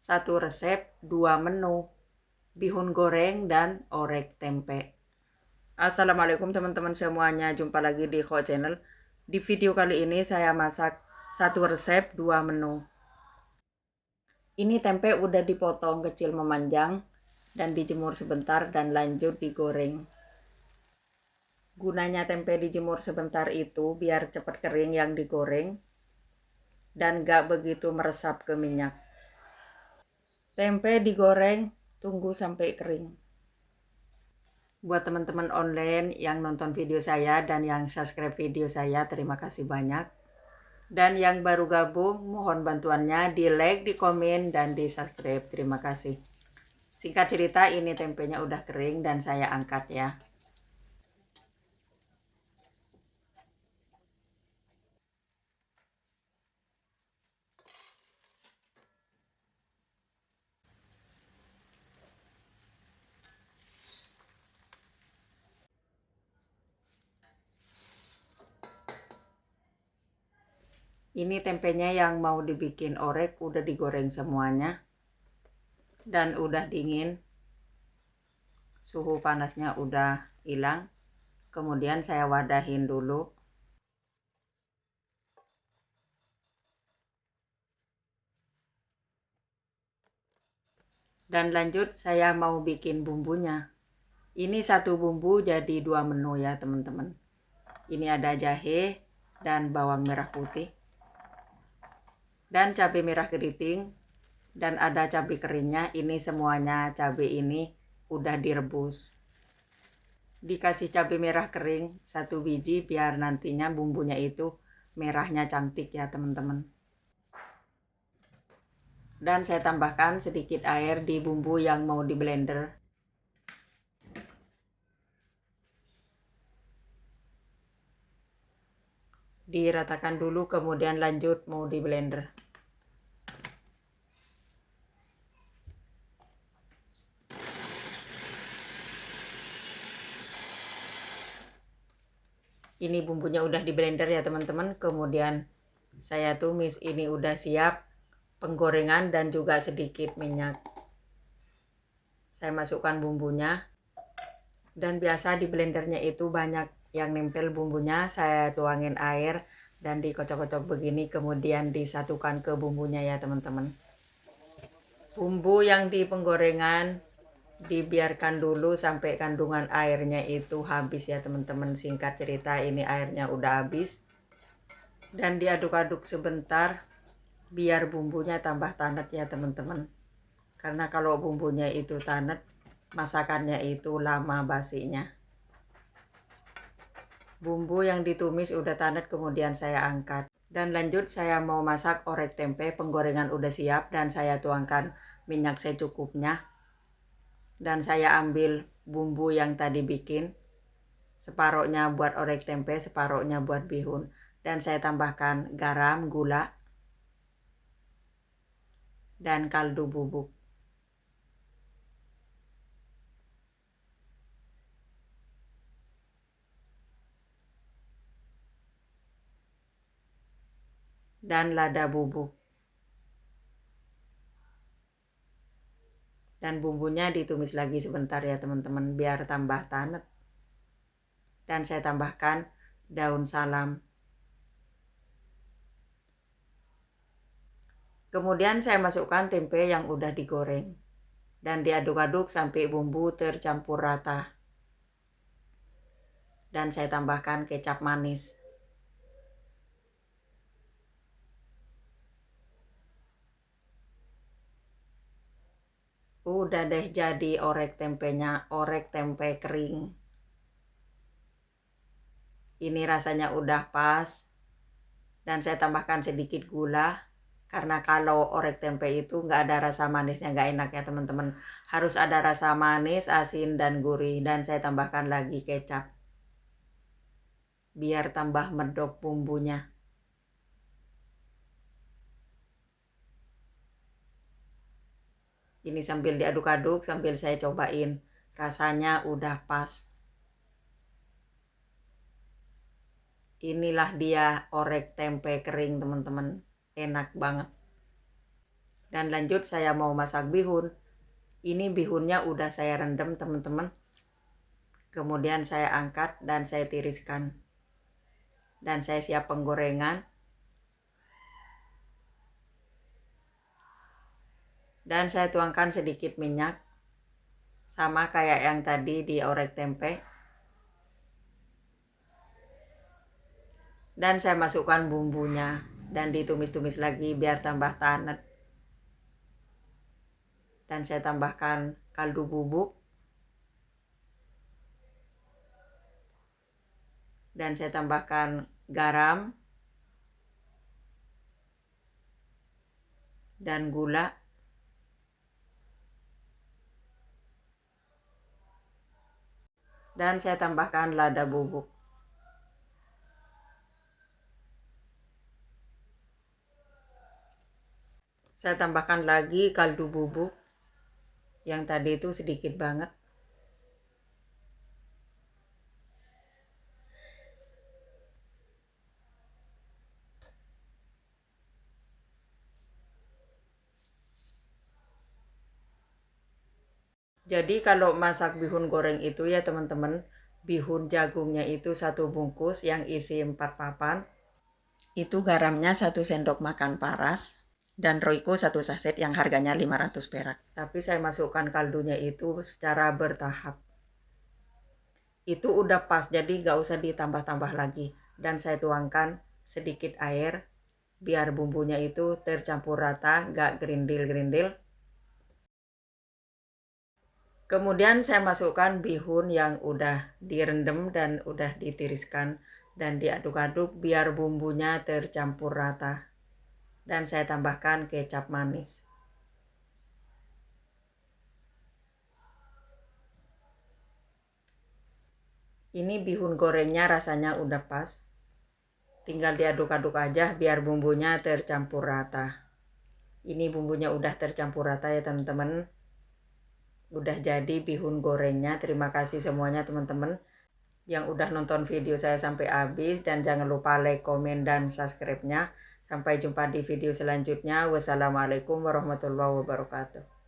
Satu resep, dua menu, bihun goreng dan orek tempe. Assalamualaikum teman-teman semuanya, jumpa lagi di Ko Channel. Di video kali ini saya masak satu resep, dua menu. Ini tempe udah dipotong kecil memanjang dan dijemur sebentar dan lanjut digoreng. Gunanya tempe dijemur sebentar itu biar cepat kering yang digoreng dan gak begitu meresap ke minyak. Tempe digoreng, tunggu sampai kering. Buat teman-teman online yang nonton video saya dan yang subscribe video saya, terima kasih banyak. Dan yang baru gabung, mohon bantuannya di like, di komen, dan di subscribe. Terima kasih. Singkat cerita, ini tempenya udah kering dan saya angkat ya. Ini tempenya yang mau dibikin orek udah digoreng semuanya dan udah dingin. Suhu panasnya udah hilang. Kemudian saya wadahin dulu. Dan lanjut saya mau bikin bumbunya. Ini satu bumbu jadi dua menu ya teman-teman. Ini ada jahe dan bawang merah putih. Dan cabai merah keriting. Dan ada cabai keringnya. Ini semuanya cabai ini udah direbus. Dikasih cabai merah kering satu biji biar nantinya bumbunya itu merahnya cantik ya teman-teman. Dan saya tambahkan sedikit air di bumbu yang mau di blender. Diratakan dulu kemudian lanjut mau di blender. Ini bumbunya udah di blender ya teman-teman. Kemudian saya tumis, ini udah siap penggorengan dan juga sedikit minyak. Saya masukkan bumbunya. Dan biasa di blendernya itu banyak yang nempel bumbunya. Saya tuangin air dan dikocok-kocok begini kemudian disatukan ke bumbunya ya teman-teman. Bumbu yang di penggorengan dibiarkan dulu sampai kandungan airnya itu habis ya teman-teman. Singkat cerita ini airnya udah habis. Dan diaduk-aduk sebentar biar bumbunya tambah tanet ya teman-teman. Karena kalau bumbunya itu tanet, masakannya itu lama basinya. Bumbu yang ditumis udah tanet kemudian saya angkat. Dan lanjut saya mau masak orek tempe, penggorengan udah siap dan saya tuangkan minyak secukupnya. Dan saya ambil bumbu yang tadi bikin, separohnya buat orek tempe, separohnya buat bihun. Dan saya tambahkan garam, gula, dan kaldu bubuk. Dan lada bubuk. Dan bumbunya ditumis lagi sebentar ya teman-teman biar tambah tanet. Dan saya tambahkan daun salam. Kemudian saya masukkan tempe yang udah digoreng. Dan diaduk-aduk sampai bumbu tercampur rata. Dan saya tambahkan kecap manis. Udah deh jadi orek tempenya, orek tempe kering. Ini rasanya udah pas. Dan saya tambahkan sedikit gula. Karena kalau orek tempe itu nggak ada rasa manisnya, nggak enak ya teman-teman. Harus ada rasa manis, asin, dan gurih. Dan saya tambahkan lagi kecap. Biar tambah medok bumbunya. Ini sambil diaduk-aduk, sambil saya cobain. Rasanya udah pas. Inilah dia orek tempe kering teman-teman. Enak banget. Dan lanjut saya mau masak bihun. Ini bihunnya udah saya rendam teman-teman. Kemudian saya angkat dan saya tiriskan. Dan saya siap penggorengan. Dan saya tuangkan sedikit minyak. Sama kayak yang tadi di orek tempe. Dan saya masukkan bumbunya dan ditumis-tumis lagi biar tambah tanet. Dan saya tambahkan kaldu bubuk. Dan saya tambahkan garam dan gula. Dan saya tambahkan lada bubuk. Saya tambahkan lagi kaldu bubuk. Yang tadi itu sedikit banget. Jadi kalau masak bihun goreng itu ya teman-teman, bihun jagungnya itu 1 bungkus yang isi 4 papan. Itu garamnya 1 sendok makan paras. Dan Royco 1 saset yang harganya 500 perak. Tapi saya masukkan kaldunya itu secara bertahap. Itu udah pas, jadi gak usah ditambah-tambah lagi. Dan saya tuangkan sedikit air, biar bumbunya itu tercampur rata, gak gerindil-gerindil. Kemudian saya masukkan bihun yang udah direndam dan udah ditiriskan. Dan diaduk-aduk biar bumbunya tercampur rata. Dan saya tambahkan kecap manis. Ini bihun gorengnya rasanya udah pas. Tinggal diaduk-aduk aja biar bumbunya tercampur rata. Ini bumbunya udah tercampur rata ya teman-teman. Udah jadi bihun gorengnya. Terima kasih semuanya teman-teman yang udah nonton video saya sampai habis. Dan jangan lupa like, komen, dan subscribe-nya. Sampai jumpa di video selanjutnya. Wassalamualaikum warahmatullahi wabarakatuh.